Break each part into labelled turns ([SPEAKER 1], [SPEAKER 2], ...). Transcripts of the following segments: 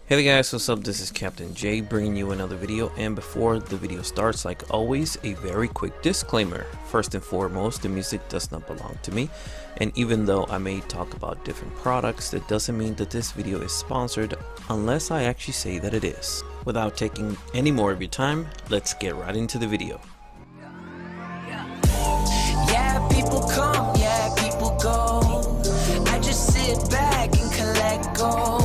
[SPEAKER 1] Hey there guys, what's up? This is Captain J bringing you another video, and before the video starts, like always, a very quick disclaimer. First and foremost, the music does not belong to me, and even though I may talk about different products, that doesn't mean that this video is sponsored unless I actually say that it is. Without taking any more of your time, let's get right into the video.
[SPEAKER 2] Yeah, people come, yeah, people go. I just sit back and collect gold.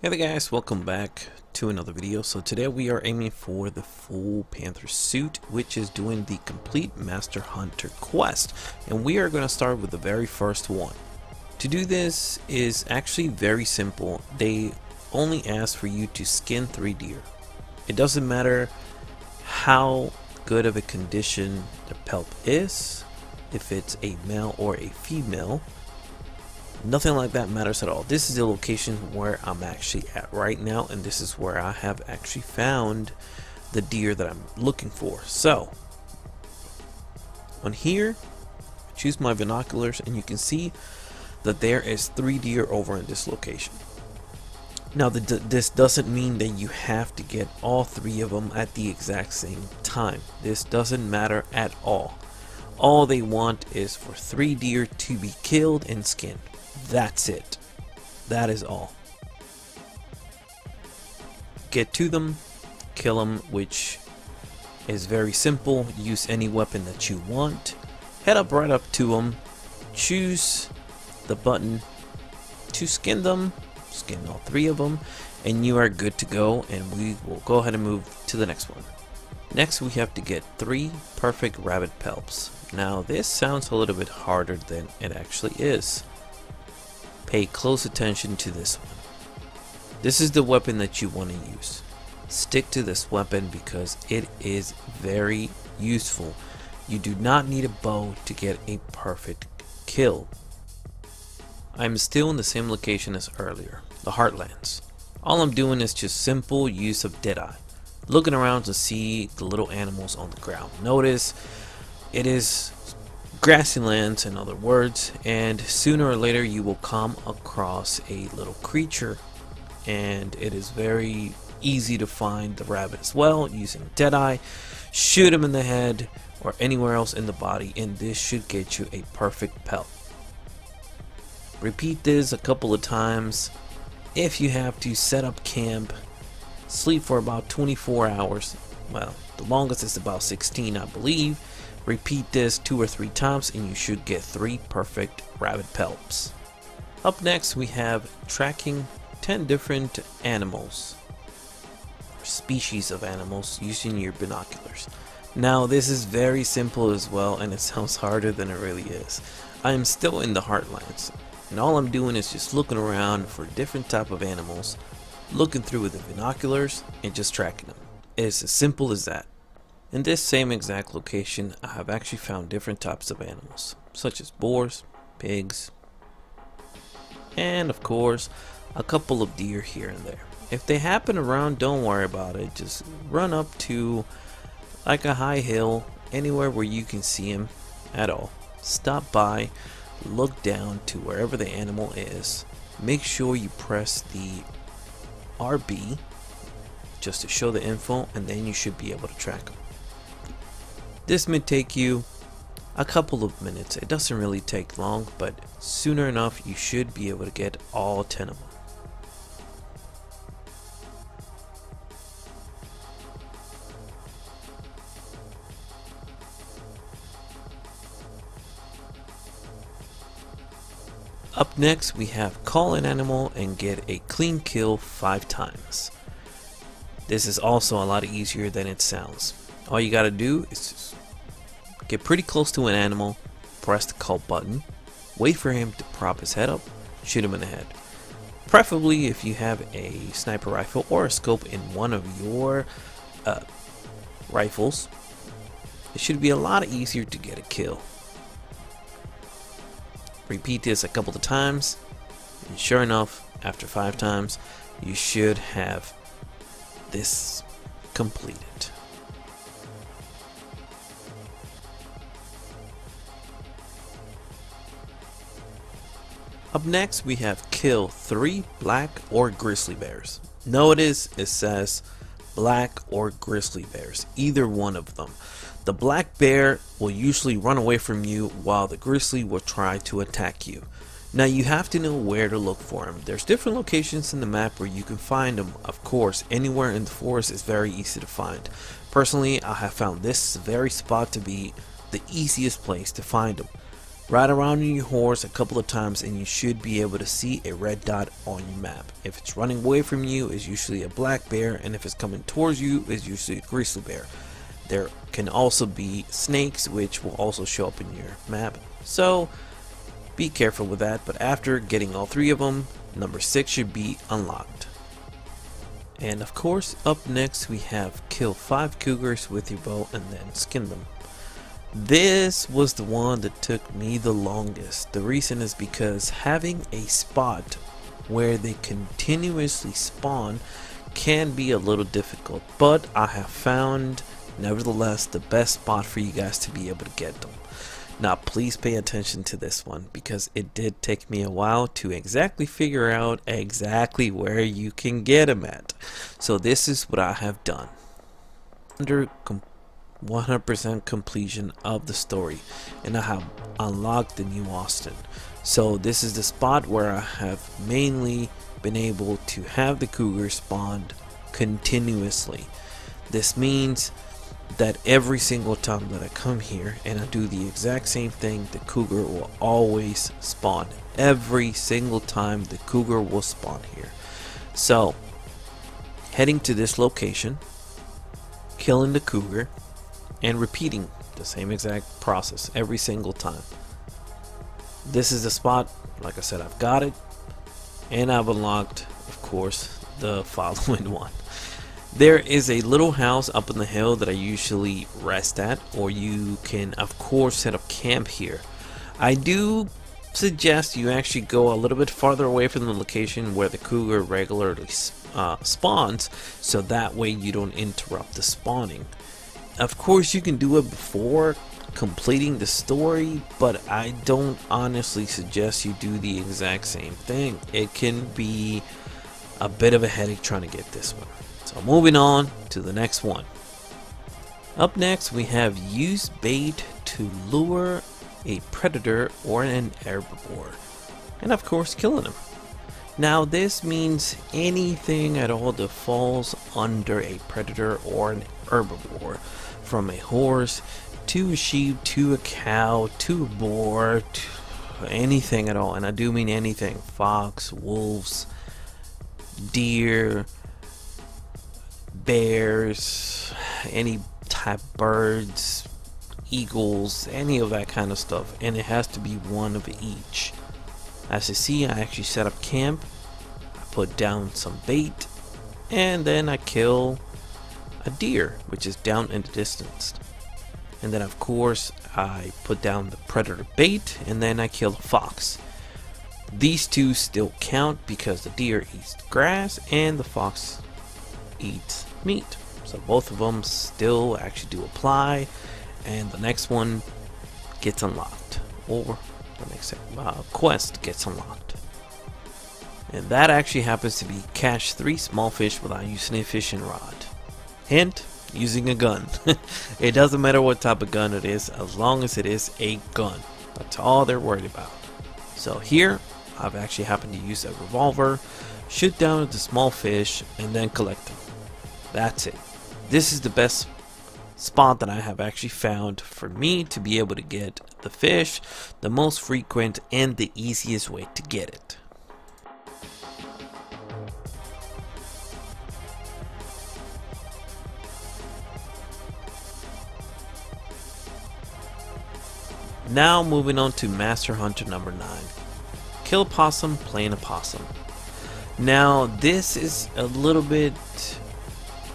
[SPEAKER 1] Hey there guys, welcome back to another video. So today we are aiming for the full Panther suit, which is doing the complete Master Hunter quest, and we are going to start with the very first one. To do this is actually very simple. They only ask for you to skin 3 deer. It doesn't matter how good of a condition the pelt is, if it's a male or a female. Nothing like that matters at all. This is the location where I'm actually at right now, and this is where I have actually found the deer that I'm looking for. So on here, I choose my binoculars, and you can see that there is 3 deer over in this location. Now this doesn't mean that you have to get all 3 of them at the exact same time. This doesn't matter at all. All they want is for 3 deer to be killed and skinned. That's it. That is all. Get to them, kill them, which is very simple. Use any weapon that you want. Head up right up to them. Choose the button to skin them. Skin all 3 of them, and you are good to go. And we will go ahead and move to the next one. Next, we have to get 3 perfect rabbit pelts. Now, this sounds a little bit harder than it actually is. Pay close attention to this one. This is the weapon that you want to use. Stick to this weapon because it is very useful. You do not need a bow to get a perfect kill. I'm still in the same location as earlier, the Heartlands. All I'm doing is just simple use of Deadeye, looking around to see the little animals on the ground. Notice it is grassy lands, in other words, and sooner or later you will come across a little creature, and it is very easy to find the rabbit as well using Deadeye. Shoot him in the head or anywhere else in the body, and this should get you a perfect pelt. Repeat this a couple of times. If you have to, set up camp, sleep for about 24 hours. Well, the longest is about 16, I believe. Repeat this 2 or 3 times and you should get 3 perfect rabbit pelts. Up next, we have tracking 10 different animals, or species of animals, using your binoculars. Now this is very simple as well, and it sounds harder than it really is. I am still in the Heartlands, and all I'm doing is just looking around for different type of animals, looking through with the binoculars and just tracking them. It's as simple as that. In this same exact location, I have actually found different types of animals, such as boars, pigs, and of course, a couple of deer here and there. If they happen around, don't worry about it. Just run up to like a high hill, anywhere where you can see them at all. Stop by, look down to wherever the animal is. Make sure you press the RB just to show the info, and then you should be able to track them. This may take you a couple of minutes. It doesn't really take long, but sooner enough you should be able to get all 10 of them. Up next, we have call an animal and get a clean kill 5 times. This is also a lot easier than it sounds. All you gotta do is just get pretty close to an animal, press the call button, wait for him to prop his head up, shoot him in the head. Preferably if you have a sniper rifle or a scope in one of your rifles, it should be a lot easier to get a kill. Repeat this a couple of times, and sure enough, after 5 times, you should have this completed. Up next we have kill 3 black or grizzly bears. Notice it says black or grizzly bears, either one of them. The black bear will usually run away from you while the grizzly will try to attack you. Now you have to know where to look for them. There's different locations in the map where you can find them. Of course, anywhere in the forest is very easy to find. Personally, I have found this very spot to be the easiest place to find them. Ride around in your horse a couple of times and you should be able to see a red dot on your map. If it's running away from you, it's usually a black bear, and if it's coming towards you, it's usually a grizzly bear. There can also be snakes, which will also show up in your map, so be careful with that. But after getting all 3 of them, number 6 should be unlocked. And of course, up next we have kill 5 cougars with your bow and then skin them. This was the one that took me the longest. The reason is because having a spot where they continuously spawn can be a little difficult, but I have found nevertheless the best spot for you guys to be able to get them. Now please pay attention to this one because it did take me a while to exactly figure out exactly where you can get them at. So this is what I have done. Under 100% completion of the story, and I have unlocked the New Austin. So this is the spot where I have mainly been able to have the cougar spawned continuously. This means that every single time that I come here and I do the exact same thing, the cougar will always spawn. Every single time the cougar will spawn here. So heading to this location, killing the cougar, and repeating the same exact process every single time. This is the spot. Like I said, I've got it, and I've unlocked, of course, the following one. There is a little house up in the hill that I usually rest at, or you can of course set up camp here. I do suggest you actually go a little bit farther away from the location where the cougar regularly spawns, so that way you don't interrupt the spawning. Of course you can do it before completing the story, but I don't honestly suggest you do the exact same thing. It can be a bit of a headache trying to get this one. So moving on to the next one. Up next we have use bait to lure a predator or an herbivore, and of course killing them. Now this means anything at all that falls under a predator or an herbivore, from a horse to a sheep to a cow to a boar, to anything at all, and I do mean anything. Fox, wolves, deer, bears, any type birds, eagles, any of that kind of stuff, and it has to be one of each. As you see, I actually set up camp, I put down some bait, and then I kill a deer, which is down in the distance, and then of course I put down the predator bait, and then I kill a fox. These two still count because the deer eats grass and the fox eats meat, so both of them still actually do apply, and the next one gets unlocked, or the next quest gets unlocked, and that actually happens to be catch 3 small fish without using a fishing rod. Hint, using a gun. It doesn't matter what type of gun it is, as long as it is a gun. That's all they're worried about. So here I've actually happened to use a revolver, shoot down at the small fish, and then collect them. That's it. This is the best spot that I have actually found for me to be able to get the fish, the most frequent and the easiest way to get it. Now moving on to Master Hunter number 9. Kill a possum playing a possum. Now this is a little bit,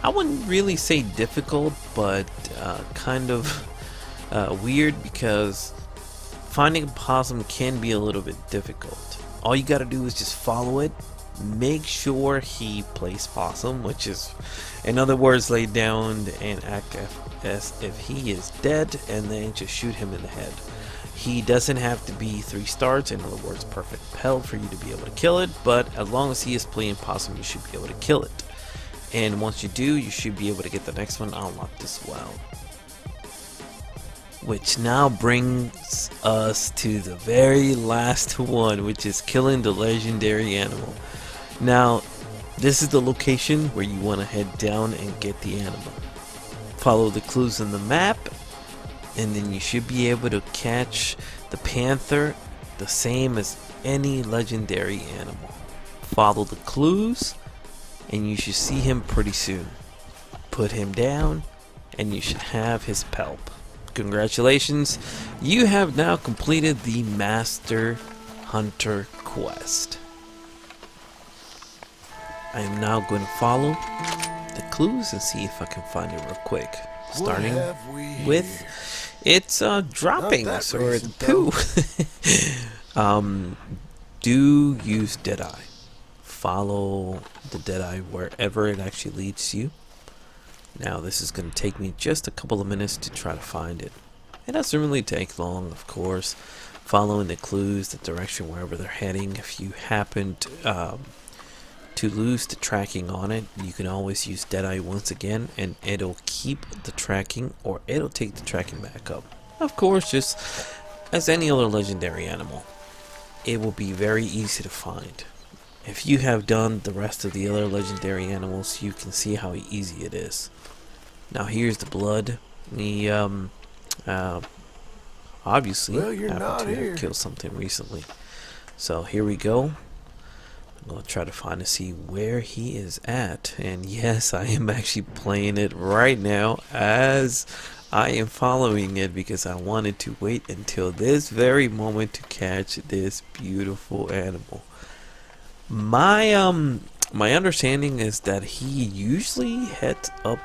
[SPEAKER 1] I wouldn't really say difficult, but kind of weird, because finding a possum can be a little bit difficult. All you gotta do is just follow it, make sure he plays possum, which is, in other words, lay down and act as if he is dead, and then just shoot him in the head. He doesn't have to be 3 stars, in other words, perfect pelt for you to be able to kill it, but as long as he is playing possum, you should be able to kill it. And once you do, you should be able to get the next one unlocked as well. Which now brings us to the very last one, which is killing the legendary animal. Now, this is the location where you want to head down and get the animal. Follow the clues on the map, and then you should be able to catch the panther the same as any legendary animal. Follow the clues, and you should see him pretty soon. Put him down, and you should have his pelt. Congratulations, you have now completed the Master Hunter quest. I am now going to follow the clues and see if I can find it real quick. Starting with it's droppings or the poo. Do use Deadeye. Follow the Deadeye wherever it actually leads you. Now this is going to take me just a couple of minutes to try to find it. It doesn't really take long, of course. Following the clues, the direction wherever they're heading. If you happen to lose the tracking on it, you can always use Deadeye once again, and it'll keep the tracking, or it'll take the tracking back up. Of course, just as any other legendary animal, it will be very easy to find. If you have done the rest of the other legendary animals, you can see how easy it is. Now here's the blood. He obviously happened to have killed something recently. So here we go. I'm going to try to find to see where he is at. And yes, I am actually playing it right now as I am following it, because I wanted to wait until this very moment to catch this beautiful animal. My understanding is that he usually heads up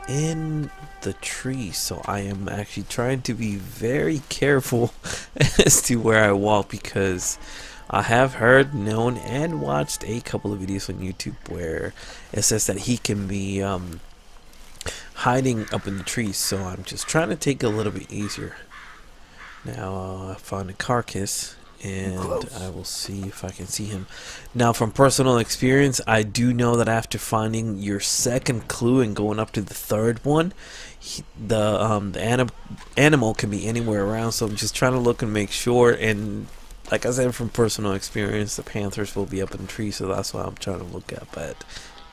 [SPEAKER 1] in the tree, so I am actually trying to be very careful as to where I walk, because I have heard, known, and watched a couple of videos on YouTube where it says that he can be hiding up in the trees, so I'm just trying to take it a little bit easier. Now I found a carcass, and I will see if I can see him. Now, from personal experience, I do know that after finding your second clue and going up to the third one, the animal can be anywhere around. So I'm just trying to look and make sure. And like I said, from personal experience, the panthers will be up in the tree, so that's why I'm trying to look up at.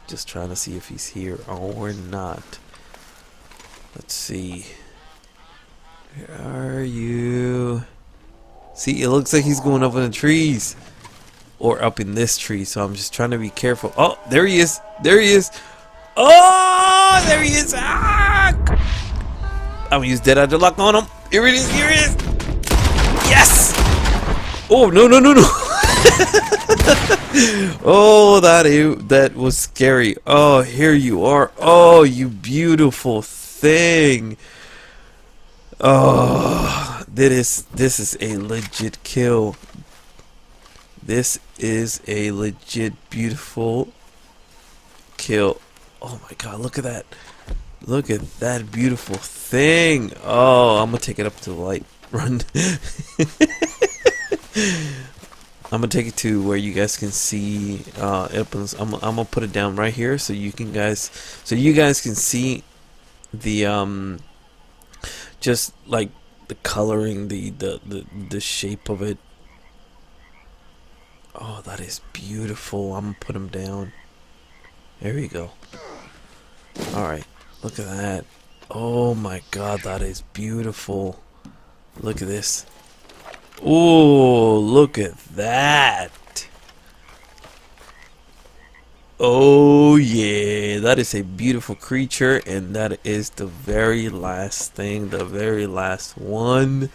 [SPEAKER 1] Just trying to see if he's here or not. Let's see. Where are you? See, it looks like he's going up in the trees, or up in this tree, so I'm just trying to be careful. Oh, there he is. There he is. Oh, there he is. Ah! I'm gonna use Deadeye to lock on him. Here it is. Here it is. Yes. Oh, no, no, no, no. Oh, that was scary. Oh, here you are. Oh, you beautiful thing. Oh, this is a legit kill. This is a legit beautiful kill. Oh my god, look at that. Look at that beautiful thing. Oh, I'm gonna take it up to the light. Run. I'm gonna take it to where you guys can see I'm gonna put it down right here so you guys can see the just like the coloring, the shape of it. Oh, that is beautiful. I'm gonna put him down. There we go. Alright, look at that. Oh my god, that is beautiful. Look at this. Oh, look at that. Oh yeah, that is a beautiful creature, and that is the very last thing, the very last one,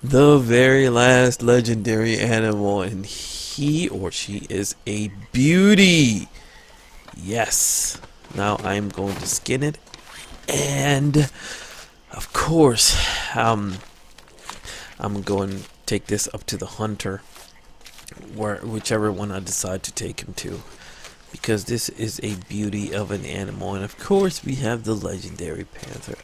[SPEAKER 1] the very last legendary animal, and he or she is a beauty. Yes. Now I'm going to skin it, and of course I'm going to take this up to the hunter, whichever one I decide to take him to, because this is a beauty of an animal. And of course we have the legendary panther.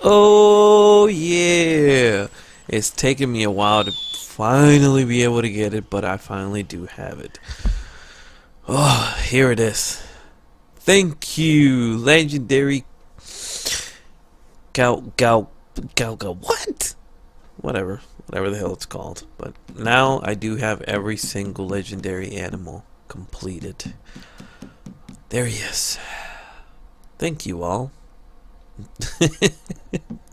[SPEAKER 1] Oh yeah, It's taken me a while to finally be able to get it, but I finally do have it. Oh, here it is. Thank you, Legendary what? Whatever the hell it's called. But now I do have every single legendary animal completed. There he is. Thank you all.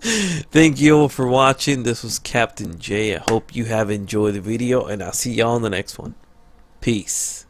[SPEAKER 1] Thank you all for watching. This was Captain J. I hope you have enjoyed the video, and I'll see y'all in the next one. Peace.